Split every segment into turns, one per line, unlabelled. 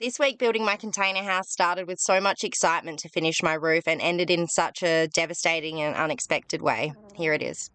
This week, building my container house started with so much excitement to finish my roof and ended in such a devastating and unexpected way. Here it is.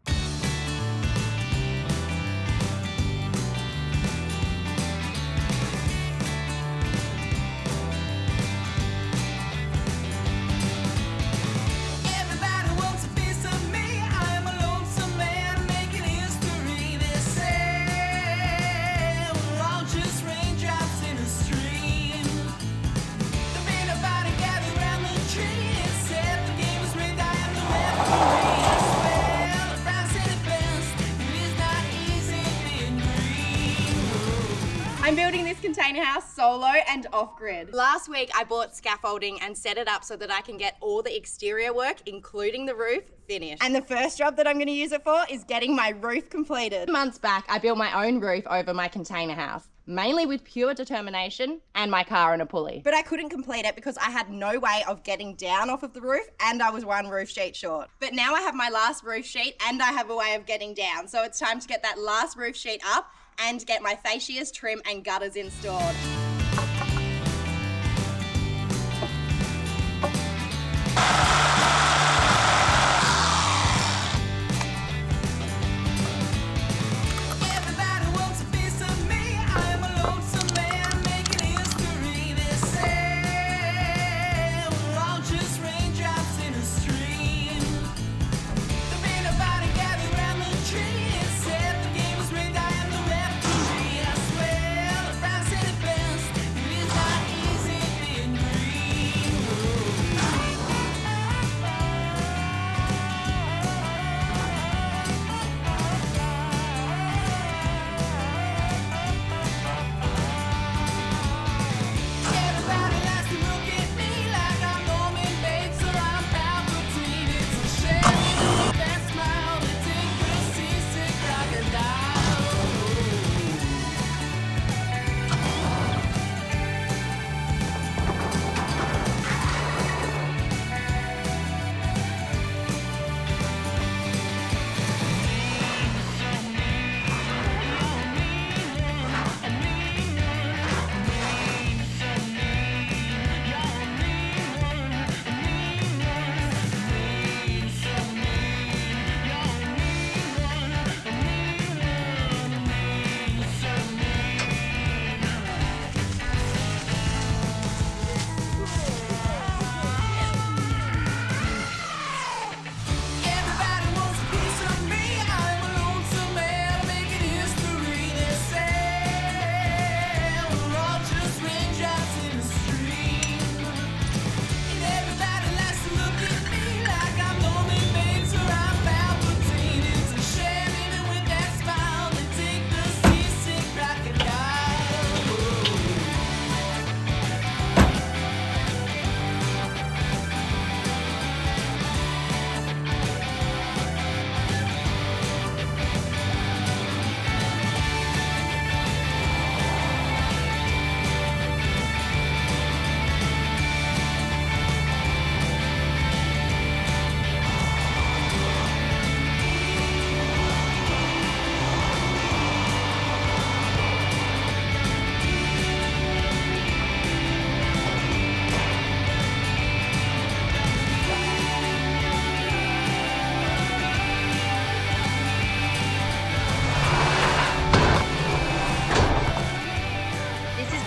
I'm building this container house solo and off-grid. Last week I bought scaffolding and set it up so that I can get all the exterior work, including the roof, finished. And the first job that I'm going to use it for is getting my roof completed. Months back I built my own roof over my container house, mainly with pure determination and my car and a pulley. But I couldn't complete it because I had no way of getting down off of the roof and I was one roof sheet short. But now I have my last roof sheet and I have a way of getting down. So it's time to get that last roof sheet up and get my fascias, trim and gutters installed.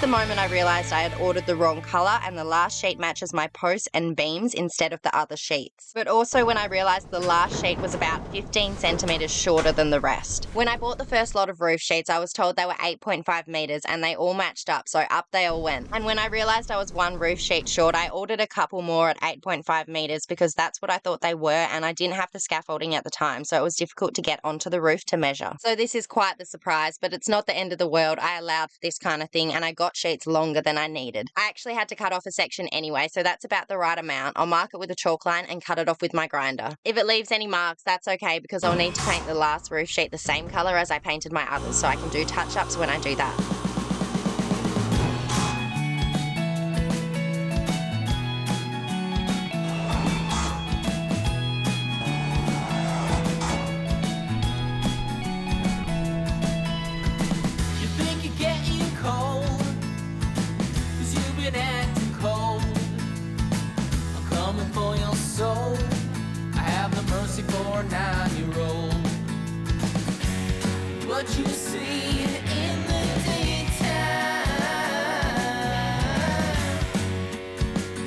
The moment I realised I had ordered the wrong colour and the last sheet matches my posts and beams instead of the other sheets. But also when I realised the last sheet was about 15 centimetres shorter than the rest. When I bought the first lot of roof sheets, I was told they were 8.5 metres and they all matched up, so up they all went. And when I realised I was one roof sheet short, I ordered a couple more at 8.5 metres because that's what I thought they were, and I didn't have the scaffolding at the time, so it was difficult to get onto the roof to measure. So this is quite the surprise, but it's not the end of the world. I allowed for this kind of thing and I got sheets longer than I needed. I actually had to cut off a section anyway, so that's about the right amount. I'll mark it with a chalk line and cut it off with my grinder. If it leaves any marks, that's okay because I'll need to paint the last roof sheet the same colour as I painted my others, so I can do touch-ups when I do that.
You think you're getting cold, 'cause you've been acting cold. I'm coming for your soul. I have no mercy for a 9-year-old. What you see in the daytime,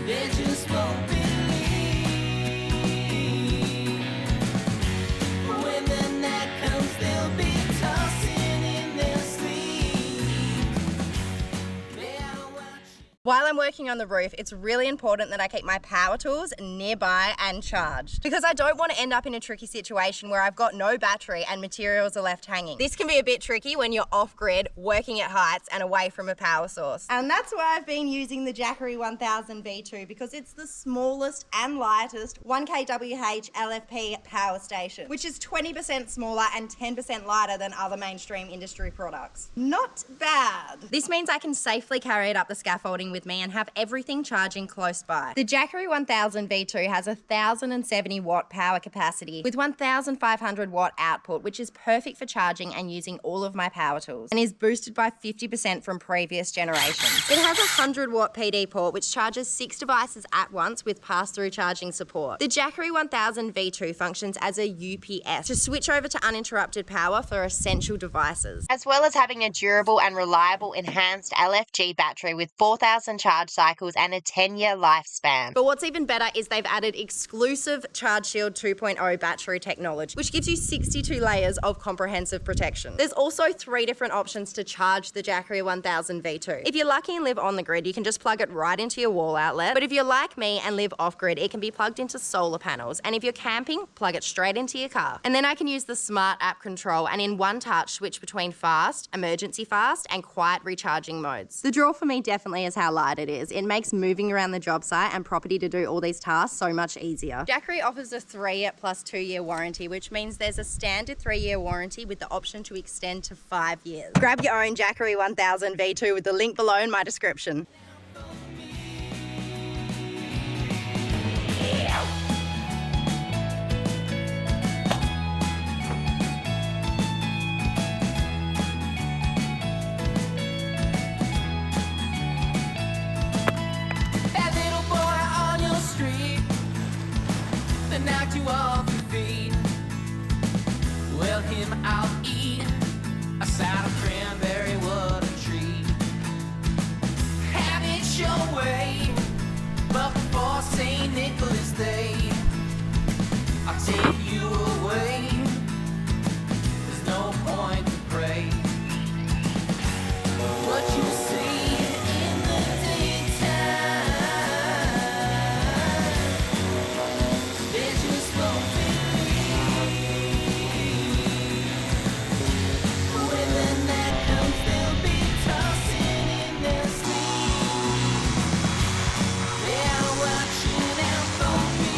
they just won't believe. When the night comes, they'll be tossing in their sleep. They'll watch.
While I'm working on the roof, it's really important that I keep my power tools nearby and charged, because I don't want to end up in a tricky situation where I've got no battery and materials are left hanging. This can be a bit tricky when you're off-grid, working at heights and away from a power source. And that's why I've been using the Jackery 1000 V2, because it's the smallest and lightest 1 kWh LFP power station, which is 20% smaller and 10% lighter than other mainstream industry products. Not bad. This means I can safely carry it up the scaffolding with me and have everything charging close by. The Jackery 1000 V2 has a 1070 watt power capacity with 1500 watt output, which is perfect for charging and using all of my power tools, and is boosted by 50% from previous generations. It has a 100 watt PD port, which charges 6 devices at once with pass-through charging support. The Jackery 1000 V2 functions as a UPS to switch over to uninterrupted power for essential devices,
As well as having a durable and reliable enhanced LFG battery with 4,000 charge cycles and a 10-year lifespan.
But what's even better is they've added exclusive Charge Shield 2.0 battery technology, which gives you 62 layers of comprehensive protection. There's also 3 different options to charge the Jackery 1000 V2. If you're lucky and live on the grid, you can just plug it right into your wall outlet. But if you're like me and live off-grid, it can be plugged into solar panels. And if you're camping, plug it straight into your car. And then I can use the smart app control and in one touch switch between fast, emergency fast, and quiet recharging modes. The draw for me definitely is how light it is. It makes moving around the job site and property to do all these tasks so much easier. Jackery offers a 3 plus 2 year warranty, which means there's a standard 3-year warranty with the option to extend to 5 years. Grab your own Jackery 1000 V2 with the link below in my description.
That little boy on your street that knocked you off your feet. Well, him I'll eat. A side of cranberry, what a treat. Have it your way, but before St. Nicholas Day, I'll take you away. There's no point to pray. What you see in the daytime, they just won't believe. When the night comes, they'll be tossing in their sleep. They're watching out for me.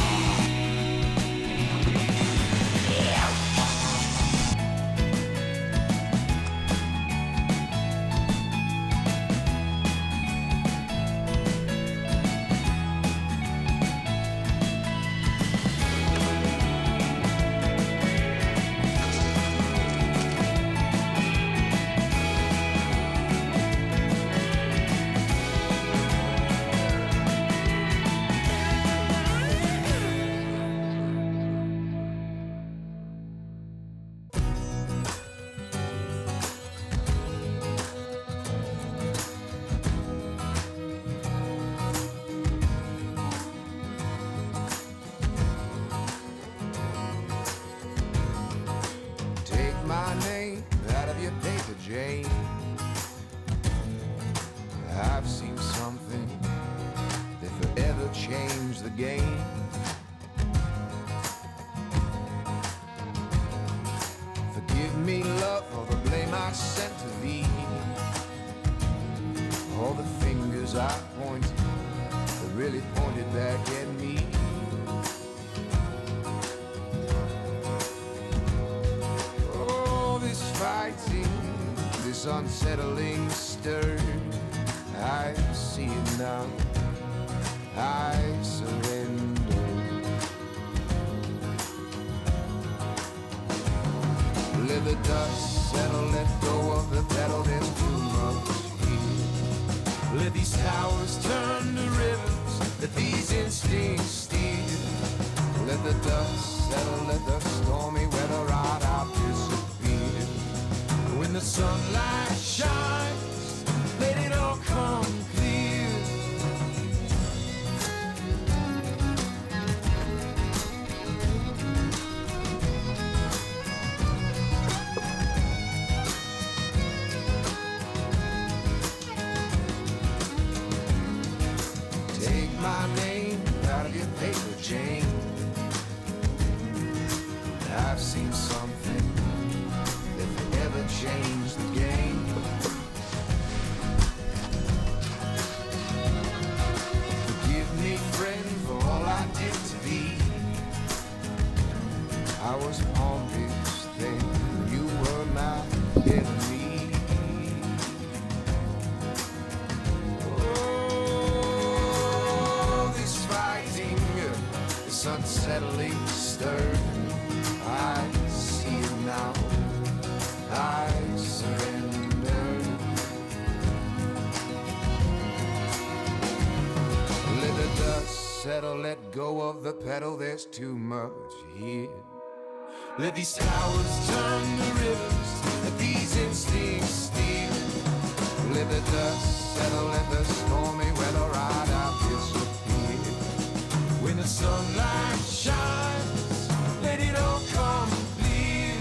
Take my name out of your paper, Jane. I've seen something that forever changed the game. Forgive me, love, for the blame I sent to thee. All the fingers I pointed that really pointed back at me. Oh, this fighting, this unsettling stir, I see it now, I surrender. Let the dust settle, let go of the pedal, there's too much here. Let these towers turn sunlight shines, let it all come clear. Take my name out of your paper, Jane. I've seen something that forever changed the game. Forgive me, friend, for all I did to be. I was on this thing, you were my enemy. Oh, this fighting is unsettling stir. I see it now, I surrender. Let the dust settle, let go of the pedal, there's too much here. Let these towers turn to rivers, let these instincts steer. Let the dust settle, let the stormy weather ride out disappear. When the sunlight shines, let it all come clear.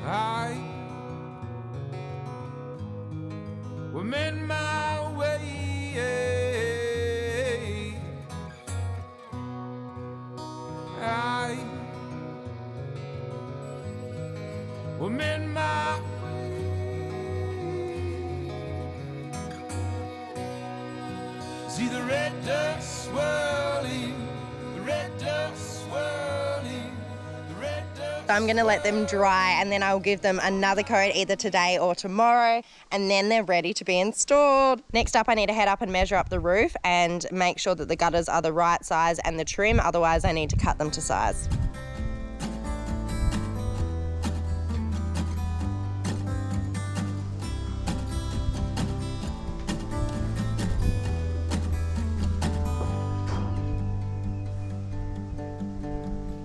I will mend my way. I will mend my way. See the red dust swirling, the red dust swirling, the red dust.
So I'm going to let them dry and then I'll give them another coat either today or tomorrow, and then they're ready to be installed. Next up, I need to head up and measure up the roof and make sure that the gutters are the right size and the trim, otherwise I need to cut them to size.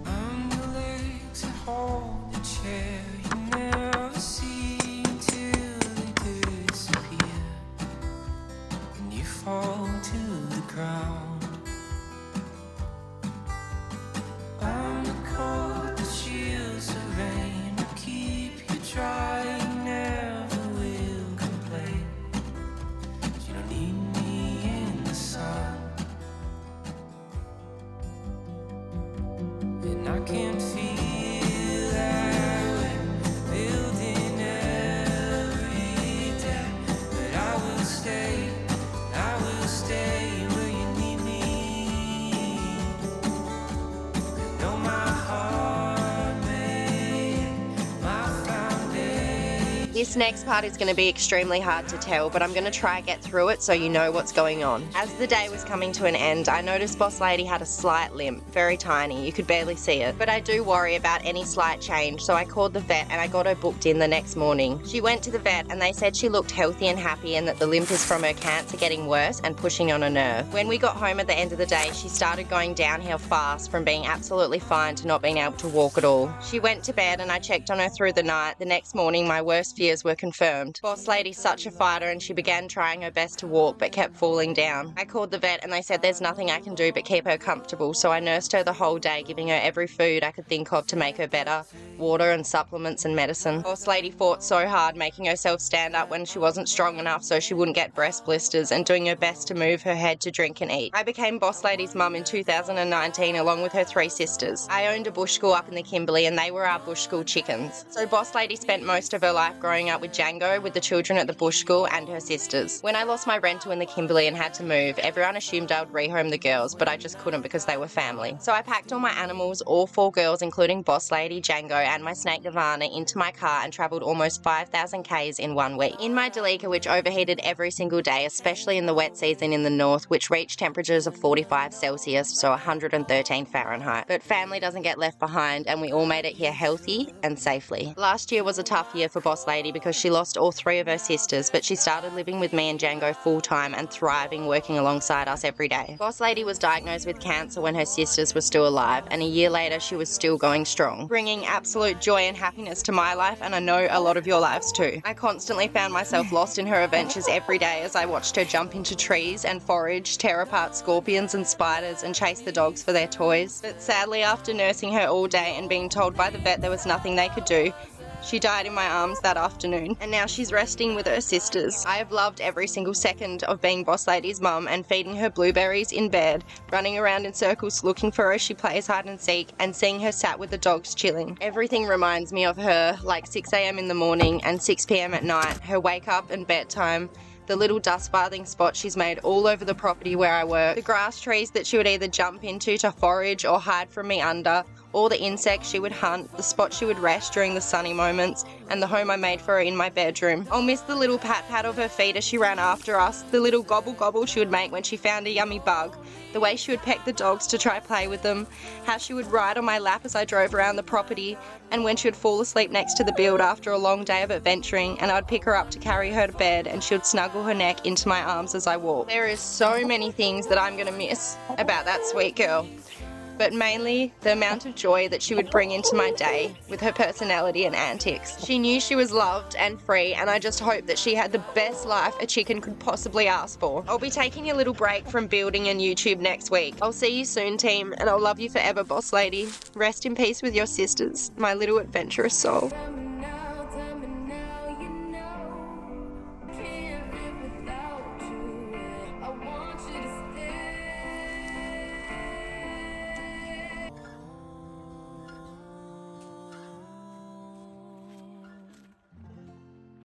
I'm the legs that hold the chair you never see till they disappear, and you fall to the ground. I'm the coat that shields the rain, to keep you dry, you never will complain. You don't need me in the sun. And I can feel that we're building every day. But I will stay where you need me. Know my heart made my foundation.
This next part is going to be extremely hard to tell, but I'm going to try get through it so you know what's going on. As the day was coming to an end, I noticed Boss Lady had a slight limp, very tiny, you could barely see it. But I do worry about any slight change, so I called the vet and I got her booked in the next morning. She went to the vet and they said she looked healthy and happy and that the limp is from her cancer getting worse and pushing on a nerve. When we got home at the end of the day, she started going downhill fast from being absolutely fine to not being able to walk at all. She went to bed and I checked on her through the night. The next morning, my worst fears were confirmed. Boss Lady's such a fighter and she began trying her best to walk but kept falling down. I called the vet and they said there's nothing I can do but keep her comfortable, so I nursed her the whole day, giving her every food I could think of to make her better, water and supplements and medicine. Boss Lady fought so hard making herself stand up when she wasn't strong enough so she wouldn't get breast blisters and doing her best to move her head to drink and eat. I became Boss Lady's mum in 2019 along with her 3 sisters. I owned a bush school up in the Kimberley and they were our bush school chickens. So Boss Lady spent most of her life growing
growing up with Django, with the children at the bush school and her sisters. When I lost my rental in the Kimberley and had to move, everyone assumed I would rehome the girls, but I just couldn't because they were family. So I packed all my animals, all 4 girls including Boss Lady, Django and my snake Nirvana, into my car and travelled almost 5,000 k's in 1 week. In my Delica, which overheated every single day, especially in the wet season in the north, which reached temperatures of 45 Celsius, so 113 Fahrenheit. But family doesn't get left behind, and we all made it here healthy and safely. Last year was a tough year for Boss Lady because she lost all 3 of her sisters, but she started living with me and Django full-time and thriving, working alongside us every day. Boss Lady was diagnosed with cancer when her sisters were still alive, and a year later she was still going strong, bringing absolute joy and happiness to my life, and I know a lot of your lives too. I constantly found myself lost in her adventures every day as I watched her jump into trees and forage, tear apart scorpions and spiders, and chase the dogs for their toys. But sadly, after nursing her all day and being told by the vet there was nothing they could do, she died in my arms that afternoon, and now she's resting with her sisters. I have loved every single second of being Boss Lady's mum and feeding her blueberries in bed, running around in circles looking for her as she plays hide and seek, and seeing her sat with the dogs chilling. Everything reminds me of her, like 6 a.m. in the morning and 6 p.m. at night, her wake up and bedtime, the little dust bathing spots she's made all over the property where I work, the grass trees that she would either jump into to forage or hide from me under, all the insects she would hunt, the spot she would rest during the sunny moments, and the home I made for her in my bedroom. I'll miss the little pat-pat of her feet as she ran after us, the little gobble-gobble she would make when she found a yummy bug, the way she would peck the dogs to try play with them, how she would ride on my lap as I drove around the property, and when she would fall asleep next to the build after a long day of adventuring, and I'd pick her up to carry her to bed, and she would snuggle her neck into my arms as I walked. There is so many things that I'm going to miss about that sweet girl, but mainly the amount of joy that she would bring into my day with her personality and antics. She knew she was loved and free, and I just hope that she had the best life a chicken could possibly ask for. I'll be taking a little break from building and YouTube next week. I'll see you soon, team, and I'll love you forever, Boss Lady. Rest in peace with your sisters, my little adventurous soul.